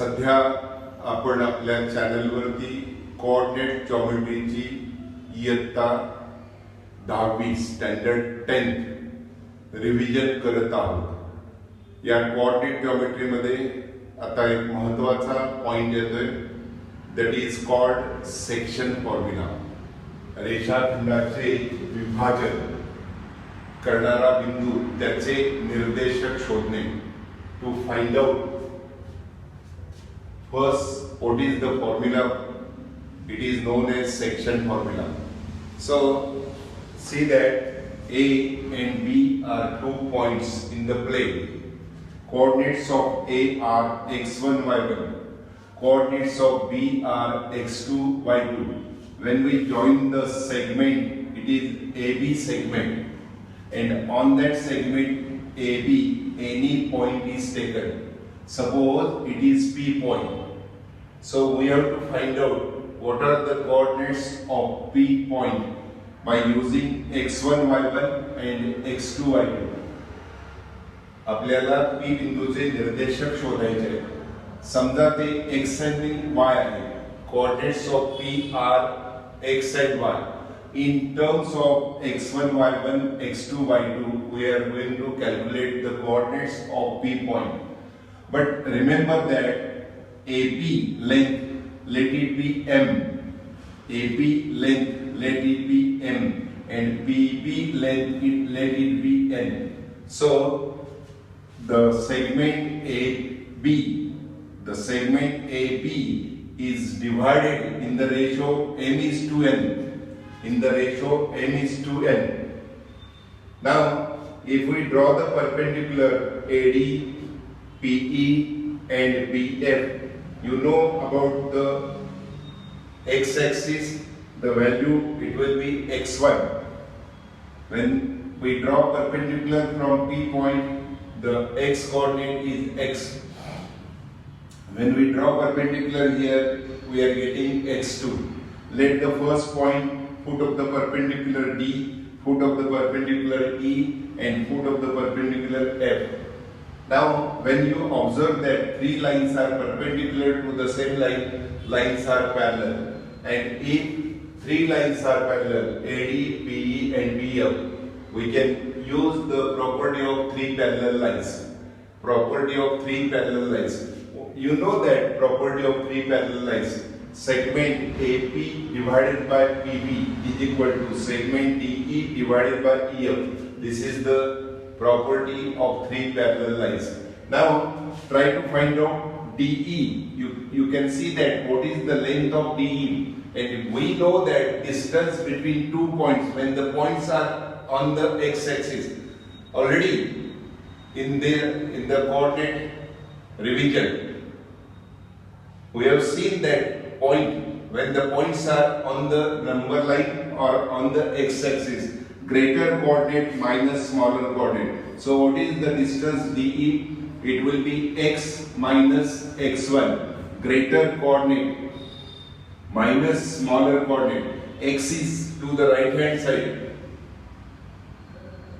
सध्या आपण आपल्या चॅनलवरती कोऑर्डिनेट जॉमेट्रीची इयत्ता 10वी स्टँडर्ड 10th रिव्हिजन करत आहोत। या कोऑर्डिनेट जॉमेट्रीमध्ये आता एक महत्त्वाचा पॉइंट येतोय, that is called section formula. रेषाखंडाचे विभाजन करणारा बिंदू त्याचे निर्देशक शोधणे। To find out first what is the formula, it is known as section formula. So see that A and B are 2 points in the plane. Coordinates of A are x1 y1, coordinates of B are x2 y2. When we join the segment, it is AB segment, and on that segment AB any point is taken. Suppose it is P point. So we have to find out what are the coordinates of P point by using x1 y1 and x2 y2. आपल्याला P बिंदूचे निर्देशक शोधायचे। समजा ते x आणि y आहे। Coordinates of P are x and y. In terms of x1 y1 x2 y2, we are going to calculate the coordinates of P point. But remember that AP length, let it be M. AP length, let it be M. And PB length, let it be N. So, the segment AB is divided in the ratio M is to N. Now, if we draw the perpendicular AD, PE and BF, you know about the x-axis, the value it will be x1. When we draw perpendicular from P point, the x coordinate is x. When we draw perpendicular here, we are getting x2. Let the first point, foot of the perpendicular D, foot of the perpendicular E, and foot of the perpendicular F. Now, when you observe that three lines are perpendicular to the same line, lines are parallel. And if three lines are parallel, AD, PE and BF, we can use the property of three parallel lines. You know that property of three parallel lines. Segment AP divided by PB is equal to segment DE divided by EF. This is the property of three parallel lines. Now try to find out DE. You can see that what is the length of DE, and we know that distance between 2 points when the points are on the x-axis. Already in the coordinate revision we have seen that point when the points are on the number line or on the x-axis, greater coordinate minus smaller coordinate. So what is the distance DE? It will be x minus x1. Greater coordinate minus smaller coordinate. X is to the right hand side,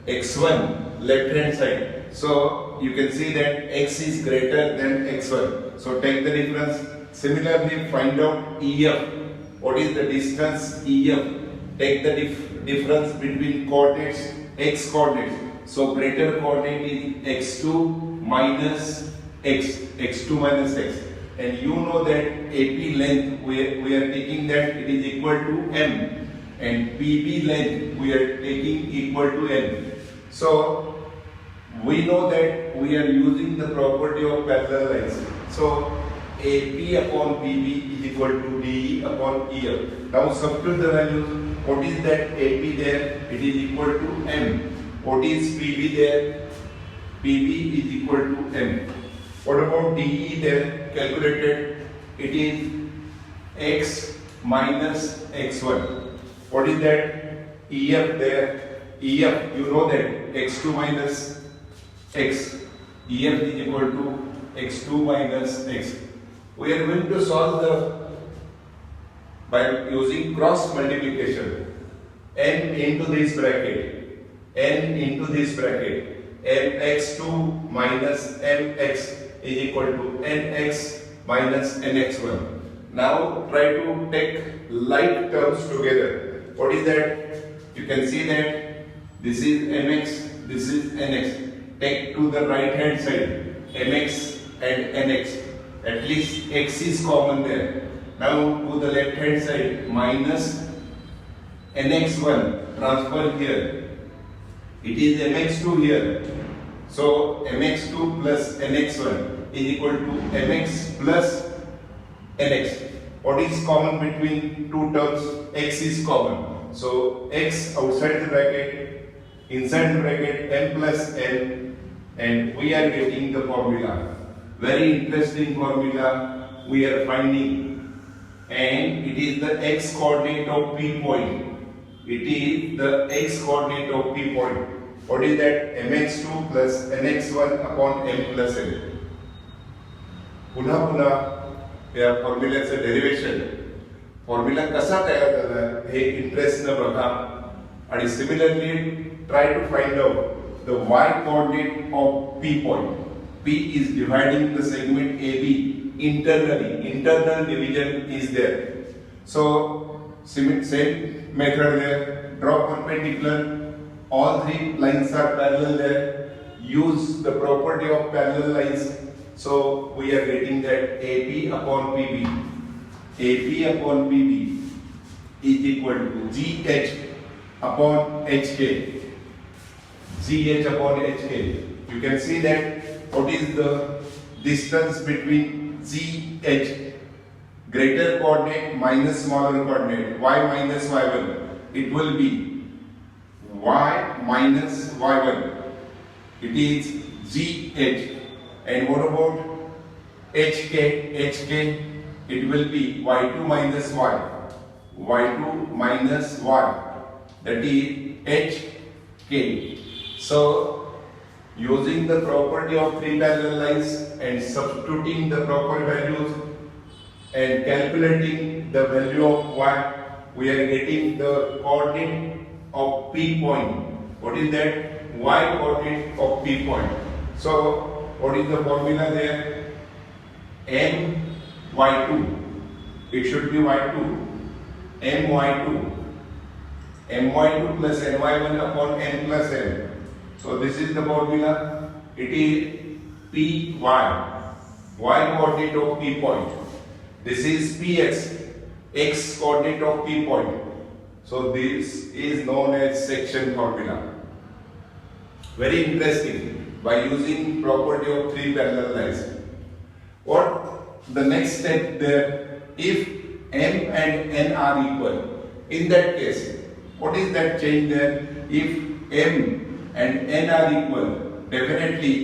x1 left hand side. So you can see that x is greater than x1. So take the difference. Similarly, find out EF. What is the distance EF? Take the difference between coordinates, x coordinates. So greater coordinate is x2 minus x, and you know that AP length we are taking that it is equal to M, and PB length we are taking equal to N. So we know that we are using the property of parallel lines. So AP upon PB is equal to DE upon EF. Now substitute the values. What is that AP there? It is equal to M. What is PB there? PB is equal to M. What about DE there? Calculated. It is x minus x1. What is that? EF there. EF, you know that x2 minus x. EF is equal to x2 minus x. We are going to solve by using cross multiplication. N into this bracket, mx2 minus mx is equal to nx minus nx1. Now try to take like terms together. What is that? You can see that this is mx, this is nx. Take to the right hand side mx and nx. At least x is common there. Now to the left hand side minus nx1 transfer here. It is mx2 here. So mx2 plus nx1 is equal to mx plus nx. What is common between two terms? X is common. So x outside the bracket, inside the bracket m plus n, and we are getting the formula. Very interesting formula we are finding, and it is the x coordinate of P point. It is the x coordinate of P point. What is that? mx2 plus nx1 upon m plus n. पुन्हा या फॉर्म्युल्याचं derivation, formula कसा तयार झाला हे interest न बघा, आणि similarly try to find out the y coordinate of P point. P is dividing the segment AB internally. Internal division is there. So same method there. Draw perpendicular. All three lines are parallel there. Use the property of parallel lines. So we are getting that AP upon PB. AP upon PB is equal to GH upon HK. GH upon HK. You can see that what is the distance between GH, greater coordinate minus smaller coordinate, y minus y1. It will be y minus y1. It is GH. And what about HK? HK, it will be y2 minus y. Y2 minus y. That is HK. So, using the property of three parallel lines and substituting the proper values and calculating the value of y, we are getting the coordinate of P point. What is that? Y coordinate of P point. So, what is the formula there? M y2. It should be y2. M y2. M y2 plus n y1 upon n plus n. So this is the formula. It is P y. Y coordinate of P point. This is Px. X coordinate of P point. So this is known as section formula. Very interesting. By using property of three parallel lines. What the next step there? If m and n are equal, in that case, what is that change there? If m and n are equal, definitely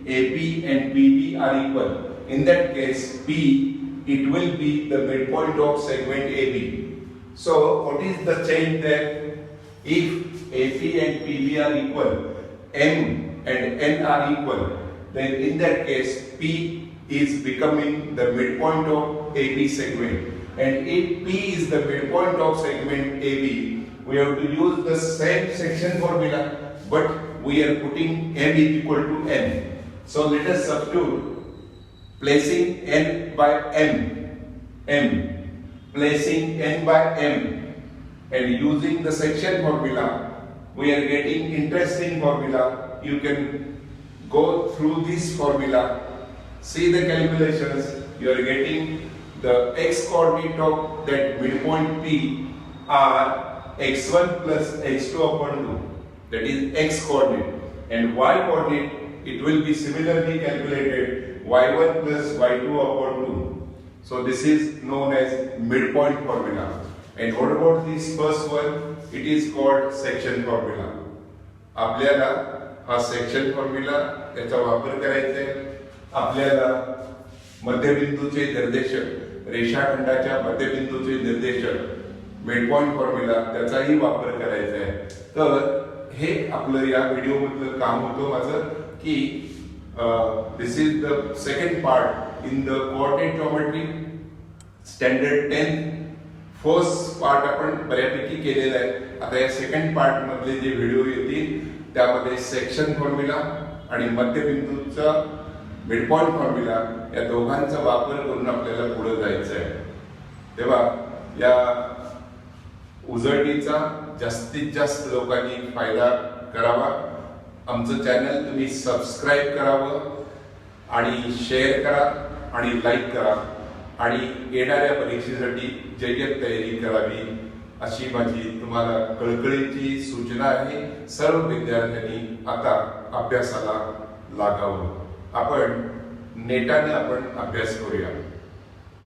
AP and PB are equal. In that case, P, it will be the midpoint of segment AB. So what is the change there? If AP and PB are equal, m and n are equal, then in that case P is becoming the midpoint of AB segment. And if P is the midpoint of segment AB, we have to use the same section formula, but we are putting m is equal to n. So let us substitute, placing n by m, placing n by m, and using the section formula, we are getting interesting formula. You can go through this formula, see the calculations. You are getting the x coordinate of that midpoint P are x1 plus x2 upon 2. That is x coordinate. And y coordinate, it will be similarly calculated y1 plus y2 upon 2. So this is known as midpoint formula. And what about this first one? It is called section formula. आपल्याला हा section formula याचा वापर करायचा आहे. आपल्याला मध्यबिंदूचे निर्देशक, रेषाखंडाच्या मध्यबिंदूचे निर्देशक, midpoint formula त्याचाही वापर करायचा आहे. तर हे आपलं या व्हिडिओ मधलं काम होतं माझं की this is the second part in the coordinate geometry standard 10. First part आपण बऱ्यापैकी केलेला आहे. आता या सेकंड पार्ट मधले जे व्हिडिओ येतील त्यामध्ये सेक्शन फॉर्म्युला आणि मध्यबिंदूचा मिड पॉइंट फॉर्म्युला या दोघांचा वापर करून आपल्याला पुढे जायचं आहे. तेव्हा या उजळणीचा जास्तीत जास्त लोकांनी फायदा करावा. आमचं चॅनल तुम्ही सबस्क्राईब करावं आणि शेअर करा आणि लाईक करा आणि येणाऱ्या परीक्षेसाठी जय्यत तयारी करावी अशी माझी तुम्हाला कळकळीची सूचना आहे. सर्व विद्यार्थ्यांनी आता अभ्यासाला लागावं. आपण नेटाने अभ्यास करूया.